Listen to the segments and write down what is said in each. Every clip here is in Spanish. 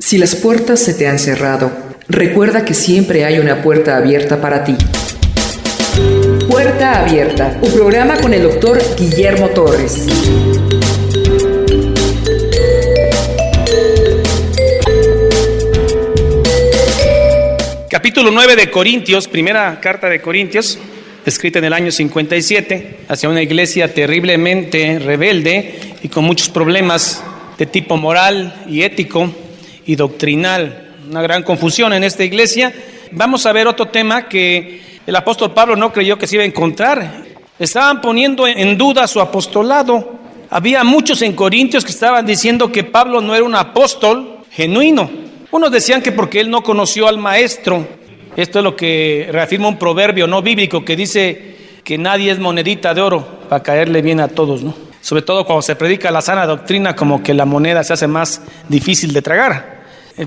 Si las puertas se te han cerrado, recuerda que siempre hay una puerta abierta para ti. Puerta Abierta, un programa con el doctor Guillermo Torres. Capítulo 9 de Corintios, primera carta de Corintios, escrita en el año 57, hacia una iglesia terriblemente rebelde y con muchos problemas de tipo moral y ético y doctrinal. Una gran confusión en esta iglesia. Vamos a ver otro tema que el apóstol Pablo no creyó que se iba a encontrar. Estaban poniendo en duda su apostolado. Había muchos en Corintios que estaban diciendo que Pablo no era un apóstol genuino. Unos decían que porque él no conoció al maestro. Esto es lo que reafirma un proverbio no bíblico que dice que nadie es monedita de oro para caerle bien a todos, ¿no? Sobre todo cuando se predica la sana doctrina, como que la moneda se hace más difícil de tragar.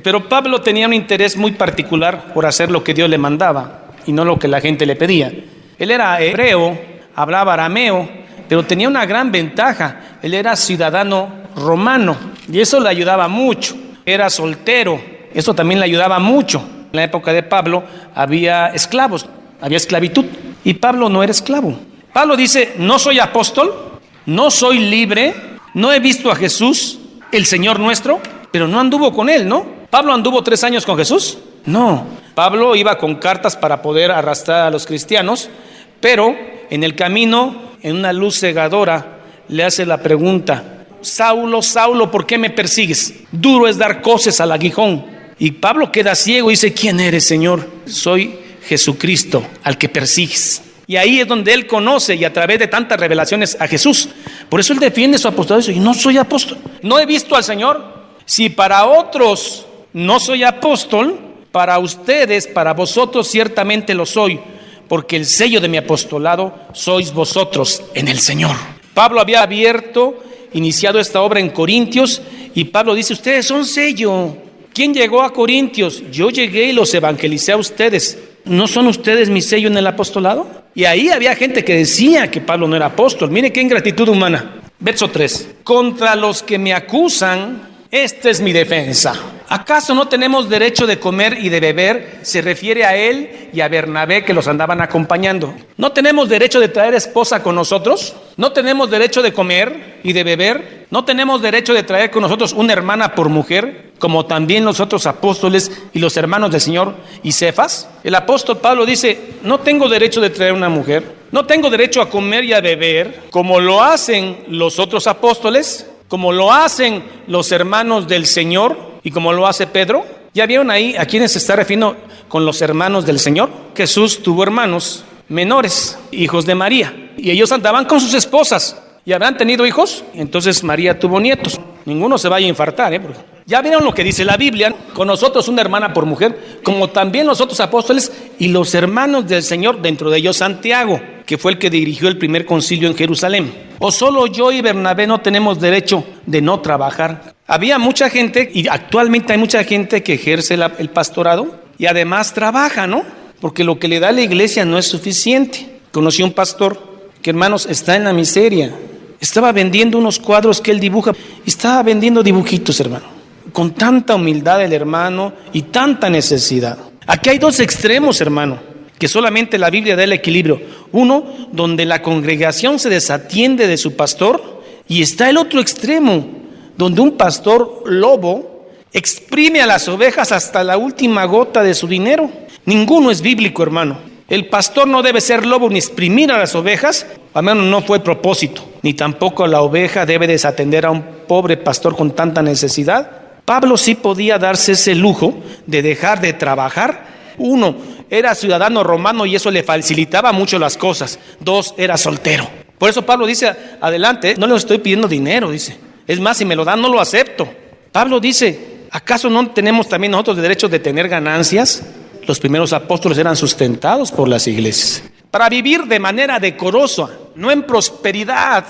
Pero Pablo tenía un interés muy particular por hacer lo que Dios le mandaba y no lo que la gente le pedía. Él era hebreo, hablaba arameo, pero tenía una gran ventaja. Él era ciudadano romano y eso le ayudaba mucho. Era soltero, eso también le ayudaba mucho. En la época de Pablo había esclavos, había esclavitud y Pablo no era esclavo. Pablo dice, no soy apóstol, no soy libre, no he visto a Jesús, el Señor nuestro, pero no anduvo con él, ¿no? ¿Pablo anduvo 3 años con Jesús? No. Pablo iba con cartas para poder arrastrar a los cristianos, pero en el camino, en una luz cegadora, le hace la pregunta, Saulo, Saulo, ¿por qué me persigues? Duro es dar coces al aguijón. Y Pablo queda ciego y dice, ¿quién eres, Señor? Soy Jesucristo, al que persigues. Y ahí es donde él conoce y a través de tantas revelaciones a Jesús. Por eso él defiende su apostolado y dice, no soy apóstol, no he visto al Señor. Si para otros no soy apóstol, para ustedes, para vosotros ciertamente lo soy, porque el sello de mi apostolado sois vosotros en el Señor. Pablo había iniciado esta obra en Corintios y Pablo dice, ustedes son sello. ¿Quién llegó a Corintios? Yo llegué y los evangelicé a ustedes. ¿No son ustedes mi sello en el apostolado? Y ahí había gente que decía que Pablo no era apóstol. Mire qué ingratitud humana. Verso 3. Contra los que me acusan, esta es mi defensa. ¿Acaso no tenemos derecho de comer y de beber? Se refiere a él y a Bernabé que los andaban acompañando. ¿No tenemos derecho de traer esposa con nosotros? ¿No tenemos derecho de comer y de beber? ¿No tenemos derecho de traer con nosotros una hermana por mujer? Como también los otros apóstoles y los hermanos del Señor y Cefas. El apóstol Pablo dice, no tengo derecho de traer una mujer. No tengo derecho a comer y a beber como lo hacen los otros apóstoles, como lo hacen los hermanos del Señor y como lo hace Pedro. ¿Ya vieron ahí a quiénes se está refiriendo con los hermanos del Señor? Jesús tuvo hermanos menores, hijos de María, y ellos andaban con sus esposas y habrán tenido hijos. Entonces María tuvo nietos. Ninguno se vaya a infartar, porque ya vieron lo que dice la Biblia, con nosotros una hermana por mujer, como también los otros apóstoles y los hermanos del Señor, dentro de ellos Santiago, que fue el que dirigió el primer concilio en Jerusalén. ¿O solo yo y Bernabé no tenemos derecho de no trabajar? Había mucha gente, y actualmente hay mucha gente que ejerce el pastorado y además trabaja, ¿no? Porque lo que le da a la iglesia no es suficiente. Conocí un pastor que, hermanos, está en la miseria. Estaba vendiendo unos cuadros que él dibuja y estaba vendiendo dibujitos, hermano. Con tanta humildad el hermano y tanta necesidad. Aquí hay 2 extremos, hermano, que solamente la Biblia da el equilibrio. Uno, donde la congregación se desatiende de su pastor, y está el otro extremo, donde un pastor lobo exprime a las ovejas hasta la última gota de su dinero. Ninguno es bíblico, hermano. El pastor no debe ser lobo ni exprimir a las ovejas, al menos no fue el propósito, ni tampoco la oveja debe desatender a un pobre pastor con tanta necesidad. Pablo sí podía darse ese lujo de dejar de trabajar. 1, era ciudadano romano y eso le facilitaba mucho las cosas. 2, era soltero. Por eso Pablo dice, adelante, no le estoy pidiendo dinero, dice. Es más, si me lo dan, no lo acepto. Pablo dice, ¿acaso no tenemos también nosotros el derecho de tener ganancias? Los primeros apóstoles eran sustentados por las iglesias. Para vivir de manera decorosa, no en prosperidad.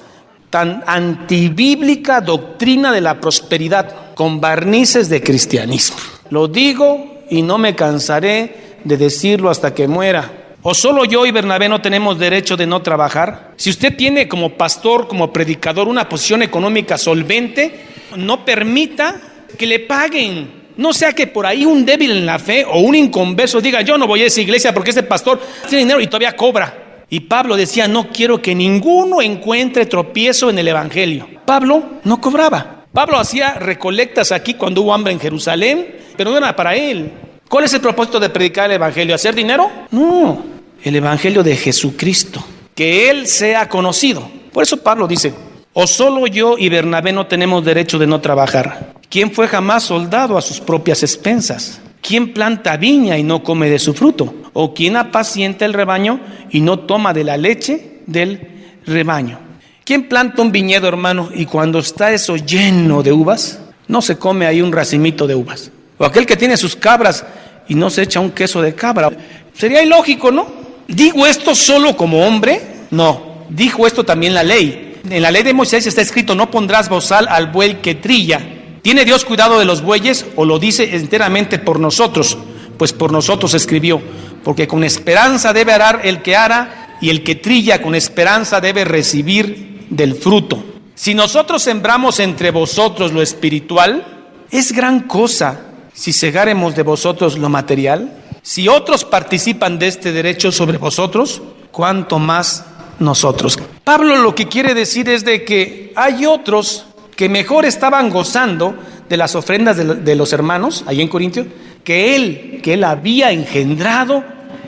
Tan antibíblica doctrina de la prosperidad, con barnices de cristianismo. Lo digo y no me cansaré de decirlo hasta que muera. ¿O solo yo y Bernabé no tenemos derecho de no trabajar? Si usted tiene como pastor, como predicador, una posición económica solvente, no permita que le paguen. No sea que por ahí un débil en la fe o un inconverso diga, yo no voy a esa iglesia porque ese pastor tiene dinero y todavía cobra. Y Pablo decía, no quiero que ninguno encuentre tropiezo en el evangelio. Pablo no cobraba. Pablo hacía recolectas aquí cuando hubo hambre en Jerusalén, pero no era para él. ¿Cuál es el propósito de predicar el evangelio? ¿Hacer dinero? No, el evangelio de Jesucristo, que Él sea conocido. Por eso Pablo dice, o solo yo y Bernabé no tenemos derecho de no trabajar. ¿Quién fue jamás soldado a sus propias expensas? ¿Quién planta viña y no come de su fruto? ¿O quién apacienta el rebaño y no toma de la leche del rebaño? ¿Quién planta un viñedo, hermano, y cuando está eso lleno de uvas, no se come ahí un racimito de uvas? O aquel que tiene sus cabras y no se echa un queso de cabra. Sería ilógico, ¿no? ¿Digo esto solo como hombre? No, dijo esto también la ley. En la ley de Moisés está escrito, no pondrás bozal al buey que trilla. ¿Tiene Dios cuidado de los bueyes o lo dice enteramente por nosotros? Pues por nosotros escribió, porque con esperanza debe arar el que ara y el que trilla con esperanza debe recibir del fruto. Si nosotros sembramos entre vosotros lo espiritual, es gran cosa si segáremos de vosotros lo material. Si otros participan de este derecho sobre vosotros, ¿cuánto más nosotros? Pablo lo que quiere decir es de que hay otros que mejor estaban gozando de las ofrendas de los hermanos, ahí en Corintios, que él había engendrado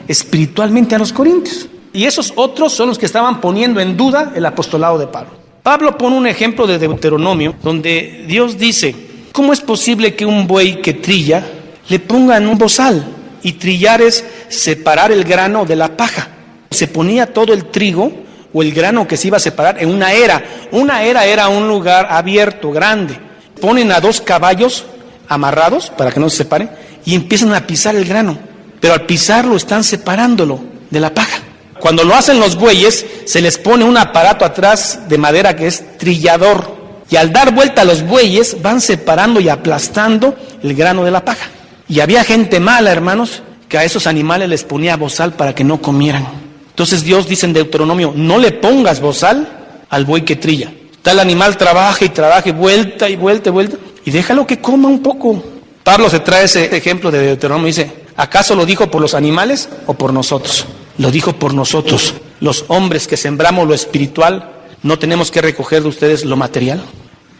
espiritualmente a los corintios. Y esos otros son los que estaban poniendo en duda el apostolado de Pablo. Pablo pone un ejemplo de Deuteronomio, donde Dios dice, ¿cómo es posible que un buey que trilla le pongan un bozal? Y trillar es separar el grano de la paja. Se ponía todo el trigo o el grano que se iba a separar en una era. Una era era un lugar abierto, grande. Ponen a 2 caballos amarrados para que no se separen y empiezan a pisar el grano. Pero al pisarlo están separándolo de la paja. Cuando lo hacen los bueyes, se les pone un aparato atrás de madera que es trillador. Y al dar vuelta a los bueyes, van separando y aplastando el grano de la paja. Y había gente mala, hermanos, que a esos animales les ponía bozal para que no comieran. Entonces Dios dice en Deuteronomio, no le pongas bozal al buey que trilla. Tal animal trabaja y trabaja y vuelta y vuelta y vuelta. Y déjalo que coma un poco. Pablo se trae ese ejemplo de Deuteronomio y dice, ¿acaso lo dijo por los animales o por nosotros? Lo dijo por nosotros. Los hombres que sembramos lo espiritual, ¿no tenemos que recoger de ustedes lo material?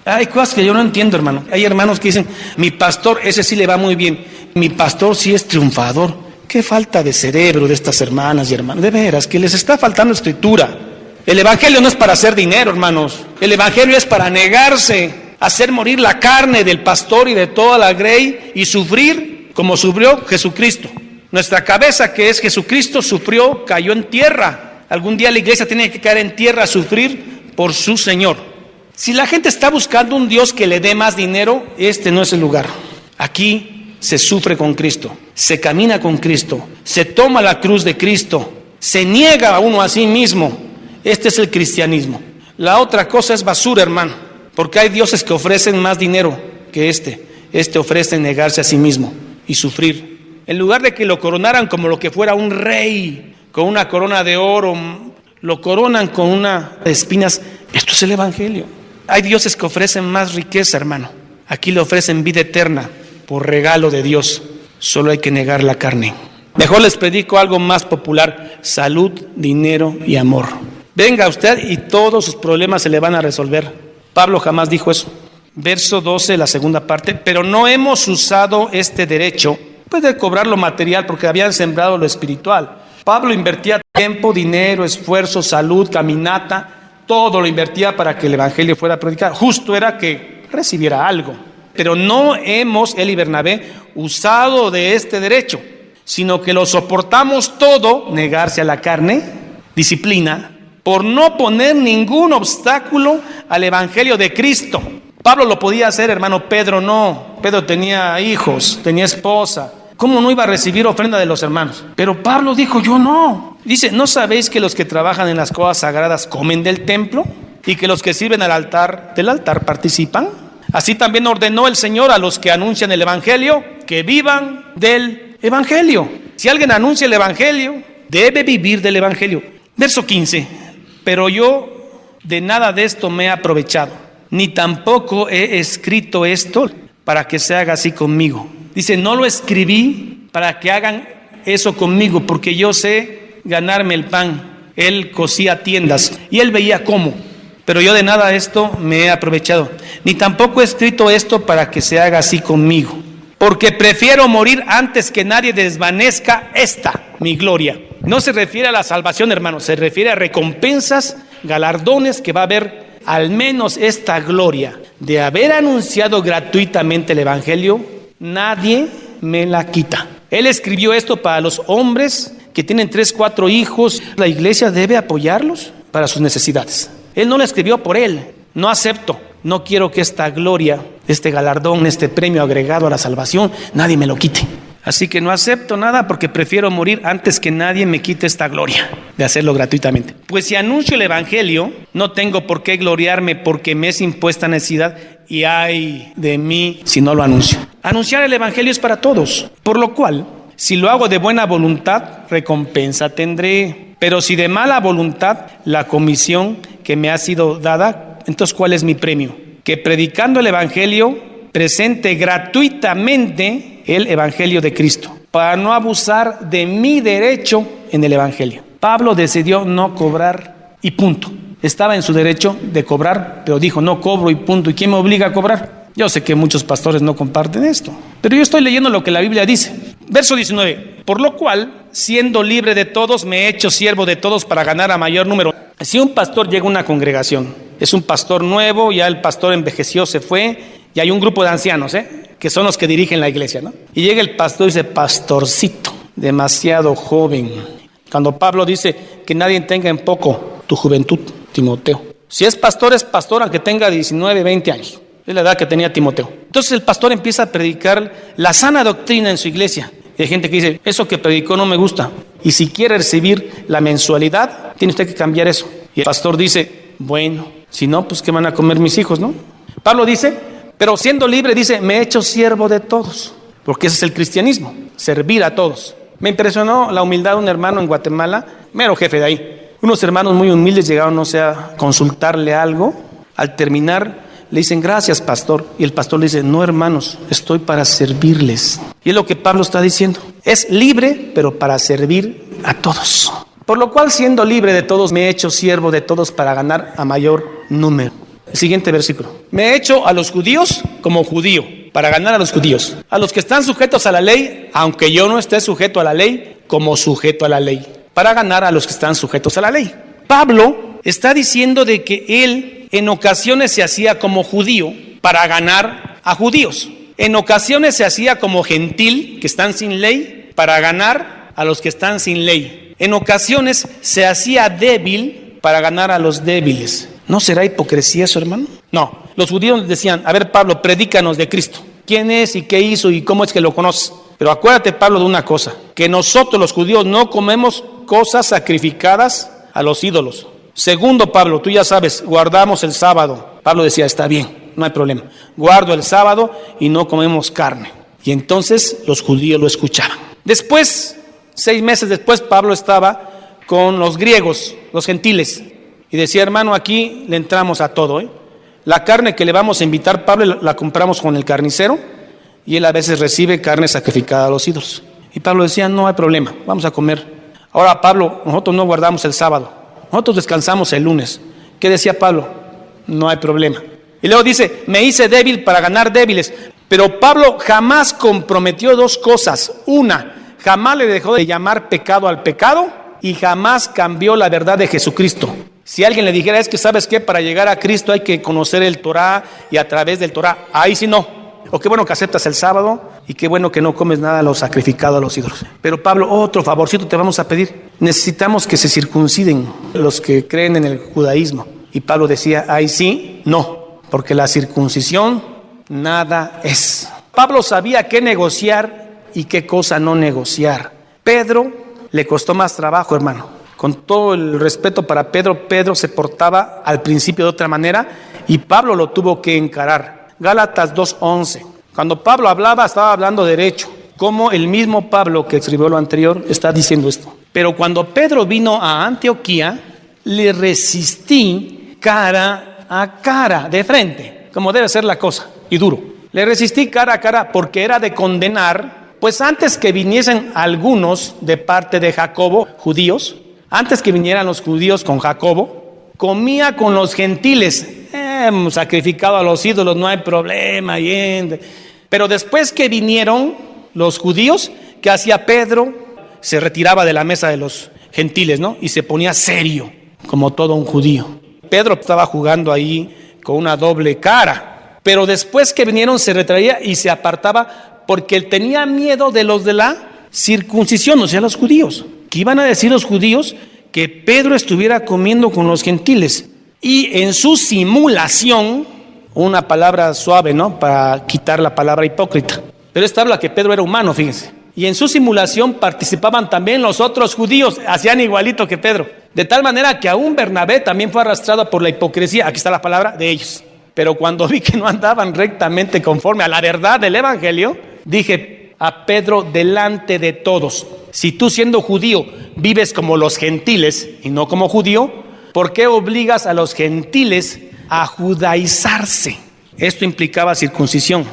Hay cosas que yo no entiendo, hermano. Hay hermanos que dicen, mi pastor, ese sí le va muy bien. Mi pastor sí es triunfador. Qué falta de cerebro de estas hermanas y hermanos. De veras, que les está faltando escritura. El evangelio no es para hacer dinero, hermanos. El evangelio es para negarse, hacer morir la carne del pastor y de toda la grey y sufrir como sufrió Jesucristo. Nuestra cabeza, que es Jesucristo, sufrió, cayó en tierra. Algún día la iglesia tiene que caer en tierra a sufrir por su Señor. Si la gente está buscando un Dios que le dé más dinero, este no es el lugar. Aquí se sufre con Cristo, se camina con Cristo, se toma la cruz de Cristo, se niega a uno a sí mismo. Este es el cristianismo. La otra cosa es basura, hermano, porque hay dioses que ofrecen más dinero que este. Este ofrece negarse a sí mismo y sufrir. En lugar de que lo coronaran como lo que fuera un rey, con una corona de oro, lo coronan con una de espinas. Esto es el evangelio. Hay dioses que ofrecen más riqueza, hermano. Aquí le ofrecen vida eterna por regalo de Dios. Solo hay que negar la carne. Mejor les predico algo más popular: salud, dinero y amor. Venga usted y todos sus problemas se le van a resolver. Pablo jamás dijo eso. Verso 12, la segunda parte. Pero no hemos usado este derecho de cobrar lo material porque habían sembrado lo espiritual. Pablo invertía tiempo, dinero, esfuerzo, salud, caminata, todo lo invertía para que el evangelio fuera predicado. Justo era que recibiera algo. Pero no hemos, él y Bernabé, usado de este derecho, sino que lo soportamos todo, negarse a la carne, disciplina, por no poner ningún obstáculo al evangelio de Cristo. Pablo lo podía hacer, hermano. Pedro no. Pedro tenía hijos, tenía esposa. ¿Cómo no iba a recibir ofrenda de los hermanos? Pero Pablo dijo, yo no. Dice, ¿no sabéis que los que trabajan en las cosas sagradas comen del templo? Y que los que sirven del altar participan. Así también ordenó el Señor a los que anuncian el evangelio que vivan del evangelio. Si alguien anuncia el evangelio, debe vivir del evangelio. Verso 15. Pero yo de nada de esto me he aprovechado, ni tampoco he escrito esto para que se haga así conmigo. Dice, no lo escribí para que hagan eso conmigo, porque yo sé ganarme el pan. Él cosía tiendas y él veía cómo. Pero yo de nada esto me he aprovechado, ni tampoco he escrito esto para que se haga así conmigo, porque prefiero morir antes que nadie desvanezca mi gloria. No se refiere a la salvación, hermanos, se refiere a recompensas, galardones que va a haber, al menos esta gloria de haber anunciado gratuitamente el evangelio, nadie me la quita. Él escribió esto para los hombres que tienen 3, 4 hijos. La iglesia debe apoyarlos para sus necesidades. Él no lo escribió por él. No acepto, no quiero que esta gloria, este galardón, este premio agregado a la salvación, nadie me lo quite. Así que no acepto nada porque prefiero morir antes que nadie me quite esta gloria de hacerlo gratuitamente. Pues si anuncio el evangelio, no tengo por qué gloriarme porque me es impuesta necesidad y ay de mí si no lo anuncio. Anunciar el evangelio es para todos, por lo cual, si lo hago de buena voluntad, recompensa tendré. Pero si de mala voluntad, la comisión que me ha sido dada, entonces ¿cuál es mi premio? Que predicando el evangelio, presente gratuitamente el evangelio de Cristo, para no abusar de mi derecho en el evangelio. Pablo decidió no cobrar y punto. Estaba en su derecho de cobrar, pero dijo no cobro y punto. ¿Y quién me obliga a cobrar? Yo sé que muchos pastores no comparten esto, pero yo estoy leyendo lo que la Biblia dice. Verso 19, por lo cual, siendo libre de todos, me he hecho siervo de todos para ganar a mayor número. Si un pastor llega a una congregación, es un pastor nuevo, ya el pastor envejeció, se fue, y hay un grupo de ancianos, que son los que dirigen la iglesia, ¿no? Y llega el pastor y dice, pastorcito, demasiado joven. Cuando Pablo dice que nadie tenga en poco tu juventud, Timoteo. Si es pastor aunque tenga 19, 20 años. Es la edad que tenía Timoteo. Entonces el pastor empieza a predicar la sana doctrina en su iglesia. Y hay gente que dice, eso que predicó no me gusta. Y si quiere recibir la mensualidad, tiene usted que cambiar eso. Y el pastor dice, bueno, si no, pues ¿qué van a comer mis hijos, no? Pablo dice, pero siendo libre, dice, me he hecho siervo de todos. Porque ese es el cristianismo, servir a todos. Me impresionó la humildad de un hermano en Guatemala, mero jefe de ahí. Unos hermanos muy humildes llegaron, no sé, a consultarle algo. Al terminar, le dicen, gracias, pastor. Y el pastor le dice, no, hermanos, estoy para servirles. Y es lo que Pablo está diciendo. Es libre, pero para servir a todos. Por lo cual, siendo libre de todos, me he hecho siervo de todos para ganar a mayor número. El siguiente versículo. Me he hecho a los judíos como judío, para ganar a los judíos. A los que están sujetos a la ley, aunque yo no esté sujeto a la ley, como sujeto a la ley. Para ganar a los que están sujetos a la ley. Pablo está diciendo de que él en ocasiones se hacía como judío para ganar a judíos. En ocasiones se hacía como gentil, que están sin ley, para ganar a los que están sin ley. En ocasiones se hacía débil para ganar a los débiles. ¿No será hipocresía eso, hermano? No. Los judíos decían, a ver, Pablo, predícanos de Cristo. ¿Quién es y qué hizo y cómo es que lo conoces? Pero acuérdate, Pablo, de una cosa, que nosotros los judíos no comemos cosas sacrificadas a los ídolos. Segundo, Pablo, tú ya sabes, guardamos el sábado. Pablo decía, está bien, no hay problema. Guardo el sábado y no comemos carne. Y entonces los judíos lo escuchaban. Después, 6 meses después, Pablo estaba con los griegos, los gentiles. Y decía, hermano, aquí le entramos a todo, La carne que le vamos a invitar, Pablo, la compramos con el carnicero. Y él a veces recibe carne sacrificada a los ídolos. Y Pablo decía, no hay problema, vamos a comer. Ahora, Pablo, nosotros no guardamos el sábado. Nosotros descansamos el lunes. ¿Qué decía Pablo? No hay problema. Y luego dice, me hice débil para ganar débiles. Pero Pablo jamás comprometió 2 cosas. Una, jamás le dejó de llamar pecado al pecado y jamás cambió la verdad de Jesucristo. Si alguien le dijera, es que ¿sabes qué? Para llegar a Cristo hay que conocer el Torá y a través del Torá. Ahí sí no. O qué bueno que aceptas el sábado y qué bueno que no comes nada de lo sacrificado a los ídolos. Pero Pablo, otro favorcito te vamos a pedir. Necesitamos que se circunciden los que creen en el judaísmo. Y Pablo decía, ahí sí, no, porque la circuncisión nada es. Pablo sabía qué negociar y qué cosa no negociar. Pedro le costó más trabajo, hermano. Con todo el respeto para Pedro, Pedro se portaba al principio de otra manera y Pablo lo tuvo que encarar. Gálatas 2:11. Cuando Pablo hablaba, estaba hablando derecho. Como el mismo Pablo que escribió lo anterior está diciendo esto. Pero cuando Pedro vino a Antioquía, le resistí cara a cara, de frente, como debe ser la cosa, y duro. Le resistí cara a cara porque era de condenar, pues antes que viniesen algunos de parte de Jacobo, judíos, antes que vinieran los judíos con Jacobo, comía con los gentiles. Hemos sacrificado a los ídolos, no hay problema. Pero después que vinieron los judíos, ¿qué hacía Pedro? Se retiraba de la mesa de los gentiles, ¿no? Y se ponía serio, como todo un judío. Pedro estaba jugando ahí con una doble cara. Pero después que vinieron se retraía y se apartaba porque él tenía miedo de los de la circuncisión, o sea, los judíos. Que iban a decir los judíos que Pedro estuviera comiendo con los gentiles. Y en su simulación, una palabra suave, ¿no? Para quitar la palabra hipócrita. Pero esta habla que Pedro era humano, fíjense. Y en su simulación participaban también los otros judíos, hacían igualito que Pedro. De tal manera que aún Bernabé también fue arrastrado por la hipocresía, aquí está la palabra, de ellos. Pero cuando vi que no andaban rectamente conforme a la verdad del evangelio, dije a Pedro delante de todos: si tú siendo judío vives como los gentiles y no como judío, ¿por qué obligas a los gentiles a judaizarse? Esto implicaba circuncisión.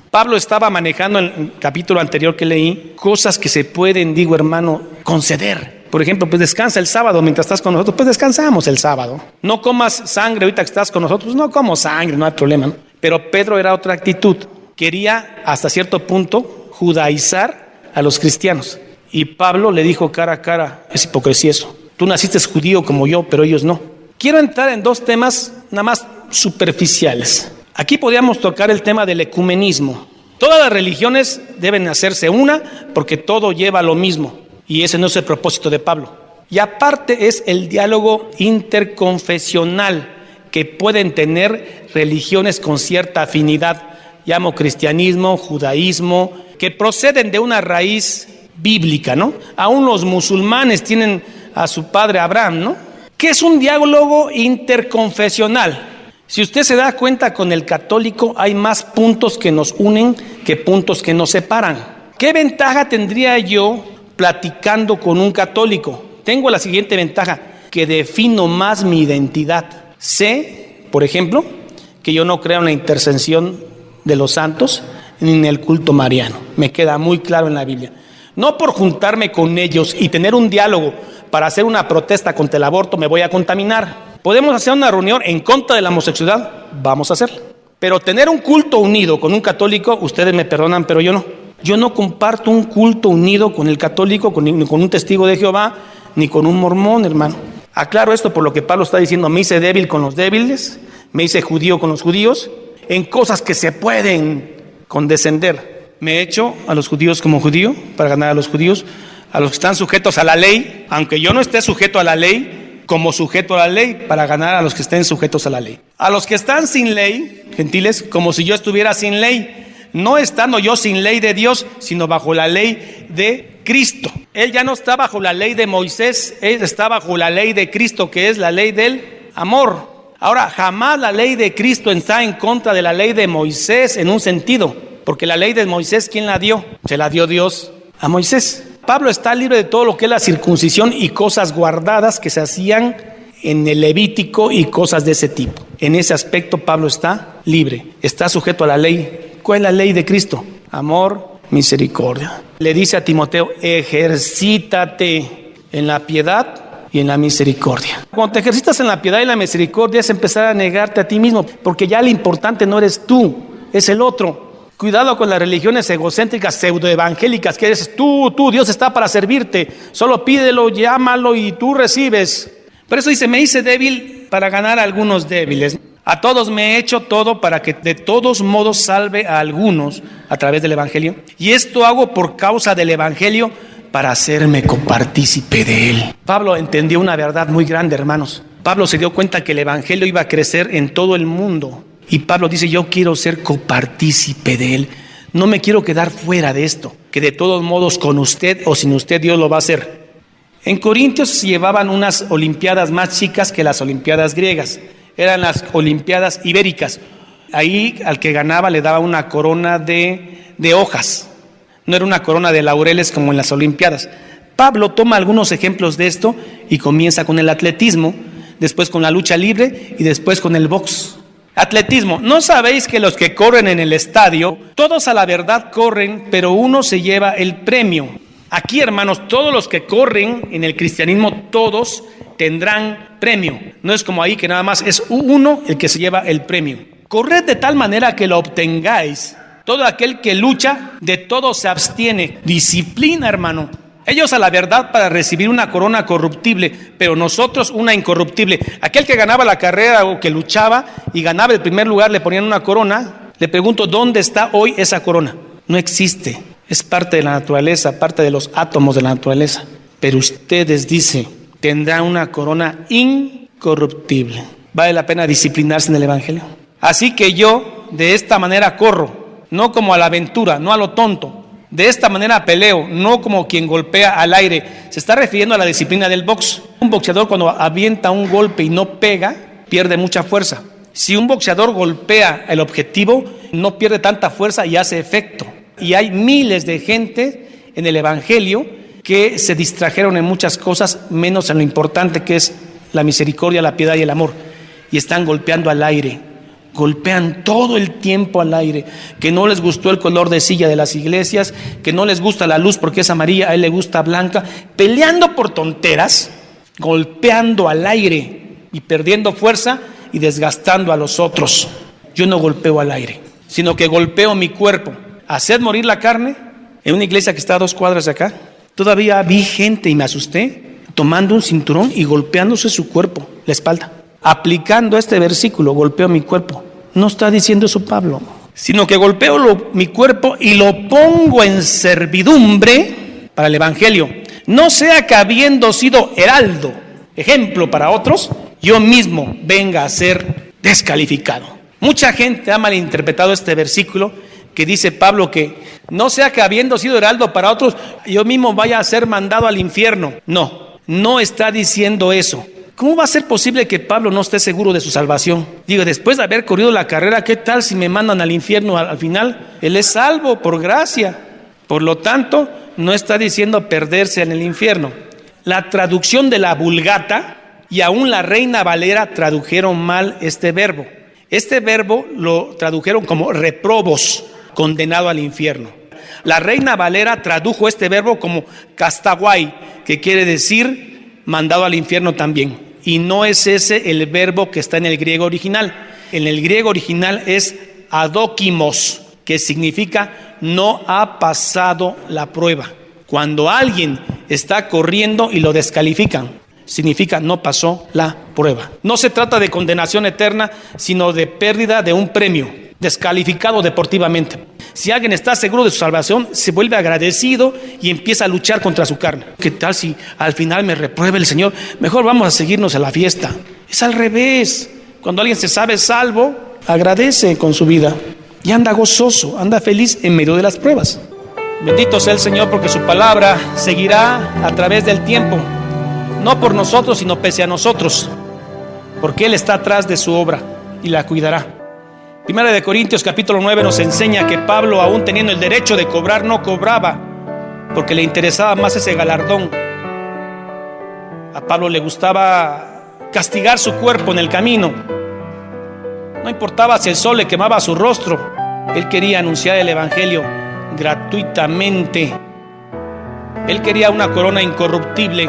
Pablo estaba manejando en el capítulo anterior que leí cosas que se pueden, digo hermano, conceder. Por ejemplo, pues descansa el sábado mientras estás con nosotros, pues descansamos el sábado. No comas sangre ahorita que estás con nosotros, no como sangre, no hay problema, ¿no? Pero Pedro era otra actitud. Quería hasta cierto punto judaizar a los cristianos. Y Pablo le dijo cara a cara: es hipocresía eso. Tú naciste judío como yo, pero ellos no. Quiero entrar en dos temas nada más superficiales. Aquí podríamos tocar el tema del ecumenismo. Todas las religiones deben hacerse una porque todo lleva a lo mismo. Y ese no es el propósito de Pablo. Y aparte es el diálogo interconfesional que pueden tener religiones con cierta afinidad. Llamo cristianismo, judaísmo, que proceden de una raíz bíblica, ¿no? Aún los musulmanes tienen a su padre Abraham, ¿no? ¿Qué es un diálogo interconfesional? Si usted se da cuenta, con el católico hay más puntos que nos unen que puntos que nos separan. ¿Qué ventaja tendría yo platicando con un católico? Tengo la siguiente ventaja, que defino más mi identidad. Sé, por ejemplo, que yo no creo en la intercesión de los santos ni en el culto mariano. Me queda muy claro en la Biblia. No por juntarme con ellos y tener un diálogo para hacer una protesta contra el aborto me voy a contaminar. Podemos hacer una reunión en contra de la homosexualidad, vamos a hacerla. Pero tener un culto unido con un católico, ustedes me perdonan, pero yo no. Yo no comparto un culto unido con el católico, ni con un testigo de Jehová, ni con un mormón, hermano. Aclaro esto por lo que Pablo está diciendo: me hice débil con los débiles, me hice judío con los judíos, en cosas que se pueden condescender. Me he hecho a los judíos como judío para ganar a los judíos, a los que están sujetos a la ley, aunque yo no esté sujeto a la ley, como sujeto a la ley para ganar a los que estén sujetos a la ley. A los que están sin ley, gentiles, como si yo estuviera sin ley, no estando yo sin ley de Dios, sino bajo la ley de Cristo. Él ya no está bajo la ley de Moisés, él está bajo la ley de Cristo, que es la ley del amor. Ahora, jamás la ley de Cristo está en contra de la ley de Moisés en un sentido, porque la ley de Moisés, ¿quién la dio? Se la dio Dios a Moisés. Pablo está libre de todo lo que es la circuncisión y cosas guardadas que se hacían en el Levítico y cosas de ese tipo. En ese aspecto Pablo está libre, está sujeto a la ley. ¿Cuál es la ley de Cristo? Amor, misericordia. Le dice a Timoteo: ejercítate en la piedad y en la misericordia. Cuando te ejercitas en la piedad y en la misericordia es empezar a negarte a ti mismo, porque ya lo importante no eres tú, es el otro. Cuidado con las religiones egocéntricas, pseudoevangélicas, que eres tú, Dios está para servirte, solo pídelo, llámalo y tú recibes. Por eso dice: me hice débil para ganar a algunos débiles. A todos me he hecho todo para que de todos modos salve a algunos a través del evangelio. Y esto hago por causa del evangelio, para hacerme copartícipe de él. Pablo entendió una verdad muy grande, hermanos. Pablo se dio cuenta que el evangelio iba a crecer en todo el mundo. Y Pablo dice: yo quiero ser copartícipe de él. No me quiero quedar fuera de esto, que de todos modos con usted o sin usted Dios lo va a hacer. En Corintios se llevaban unas olimpiadas más chicas que las olimpiadas griegas. Eran las olimpiadas ibéricas. Ahí al que ganaba le daba una corona de hojas. No era una corona de laureles como en las olimpiadas. Pablo toma algunos ejemplos de esto y comienza con el atletismo, después con la lucha libre y después con el box. Atletismo. ¿No sabéis que los que corren en el estadio, todos a la verdad corren, pero uno se lleva el premio? Aquí, hermanos, todos los que corren en el cristianismo, todos tendrán premio. No es como ahí que nada más es uno el que se lleva el premio. Corred de tal manera que lo obtengáis. Todo aquel que lucha, de todo se abstiene. Disciplina, hermano. Ellos a la verdad para recibir una corona corruptible, pero nosotros una incorruptible. Aquel que ganaba la carrera o que luchaba y ganaba el primer lugar, le ponían una corona. Le pregunto, ¿dónde está hoy esa corona? No existe. Es parte de la naturaleza, parte de los átomos de la naturaleza. Pero ustedes, dice, tendrán una corona incorruptible. ¿Vale la pena disciplinarse en el evangelio? Así que yo de esta manera corro, no como a la aventura, no a lo tonto. De esta manera peleo, no como quien golpea al aire. Se está refiriendo a la disciplina del box. Un boxeador cuando avienta un golpe y no pega, pierde mucha fuerza. Si un boxeador golpea el objetivo, no pierde tanta fuerza y hace efecto. Y hay miles de gente en el evangelio que se distrajeron en muchas cosas, menos en lo importante que es la misericordia, la piedad y el amor. Y están golpeando al aire. Golpean todo el tiempo al aire, que no les gustó el color de silla de las iglesias, que no les gusta la luz porque es amarilla, a él le gusta blanca, peleando por tonteras, golpeando al aire y perdiendo fuerza y desgastando a los otros. Yo no golpeo al aire, sino que golpeo mi cuerpo. Haced morir la carne. En una iglesia que está a 2 cuadras de acá, todavía vi gente y me asusté, tomando un cinturón y golpeándose su cuerpo, la espalda. Aplicando este versículo, golpeo mi cuerpo. No está diciendo eso Pablo, sino que golpeo mi cuerpo y lo pongo en servidumbre para el evangelio. No sea que habiendo sido heraldo, ejemplo para otros, yo mismo venga a ser descalificado. Mucha gente ha malinterpretado este versículo que dice Pablo que no sea que habiendo sido heraldo para otros, yo mismo vaya a ser mandado al infierno. No está diciendo eso. ¿Cómo va a ser posible que Pablo no esté seguro de su salvación? Digo, después de haber corrido la carrera, ¿qué tal si me mandan al infierno al final? Él es salvo por gracia. Por lo tanto, no está diciendo perderse en el infierno. La traducción de la Vulgata y aún la Reina Valera tradujeron mal este verbo. Este verbo lo tradujeron como reprobos, condenado al infierno. La Reina Valera tradujo este verbo como castaguay, que quiere decir mandado al infierno también. Y no es ese el verbo que está en el griego original. En el griego original es adokimos, que significa no ha pasado la prueba. Cuando alguien está corriendo y lo descalifican, significa no pasó la prueba. No se trata de condenación eterna, sino de pérdida de un premio, descalificado deportivamente. Si alguien está seguro de su salvación, se vuelve agradecido y empieza a luchar contra su carne. ¿Qué tal si al final me repruebe el Señor? Mejor vamos a seguirnos a la fiesta. Es al revés. Cuando alguien se sabe salvo, agradece con su vida y anda gozoso, anda feliz en medio de las pruebas. Bendito sea el Señor, porque su palabra seguirá a través del tiempo, no por nosotros, sino pese a nosotros, porque Él está atrás de su obra y la cuidará. Primera de Corintios capítulo 9 nos enseña que Pablo, aún teniendo el derecho de cobrar, no cobraba porque le interesaba más ese galardón. A Pablo le gustaba castigar su cuerpo en el camino. No importaba si el sol le quemaba su rostro, él quería anunciar el evangelio gratuitamente. Él quería una corona incorruptible.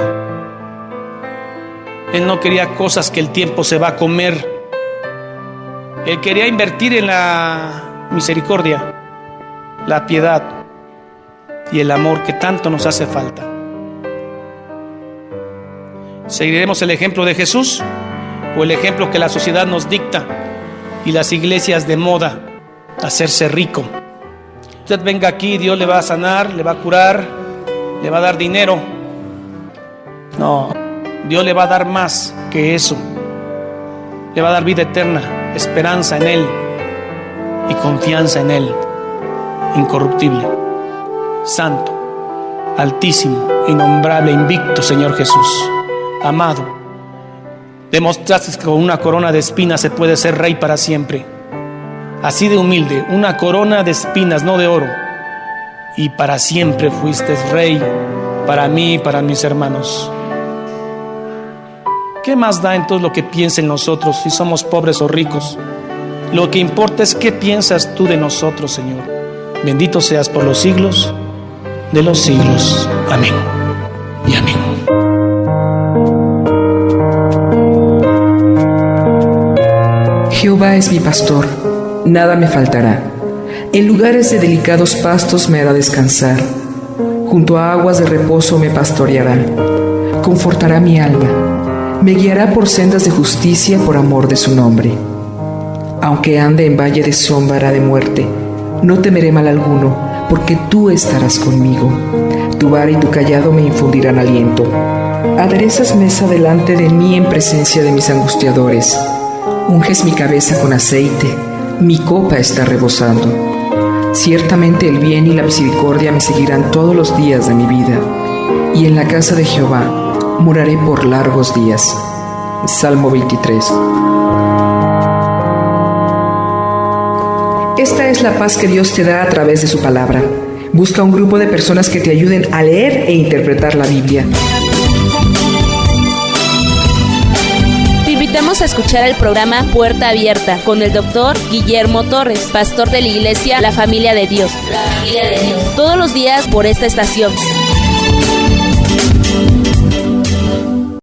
Él no quería cosas que el tiempo se va a comer. Él quería invertir en la misericordia, la piedad y el amor que tanto nos hace falta. ¿Seguiremos el ejemplo de Jesús o el ejemplo que la sociedad nos dicta y las iglesias de moda, hacerse rico? Usted venga aquí, Dios le va a sanar, le va a curar, le va a dar dinero. No, Dios le va a dar más que eso. Le va a dar vida eterna, esperanza en Él y confianza en Él, incorruptible, santo, altísimo, innombrable, invicto, Señor Jesús, amado. Demostraste que con una corona de espinas se puede ser rey para siempre. Así de humilde, una corona de espinas, no de oro, y para siempre fuiste rey para mí y para mis hermanos. ¿Qué más da entonces lo que piensen nosotros, si somos pobres o ricos? Lo que importa es qué piensas tú de nosotros, Señor. Bendito seas por los siglos de los siglos. Amén y amén. Jehová es mi pastor, nada me faltará. En lugares de delicados pastos me hará descansar. Junto a aguas de reposo me pastoreará. Confortará mi alma. Me guiará por sendas de justicia por amor de su nombre. Aunque ande en valle de sombra de muerte, no temeré mal alguno, porque tú estarás conmigo. Tu vara y tu cayado me infundirán aliento. Aderezas mesa delante de mí en presencia de mis angustiadores. Unges mi cabeza con aceite, mi copa está rebosando. Ciertamente el bien y la misericordia me seguirán todos los días de mi vida, y en la casa de Jehová moraré por largos días. Salmo 23. Esta es la paz que Dios te da a través de su palabra. Busca un grupo de personas que te ayuden a leer e interpretar la Biblia. Te invitamos a escuchar el programa Puerta Abierta con el Dr. Guillermo Torres, pastor de la iglesia La Familia de Dios. Todos los días por esta estación.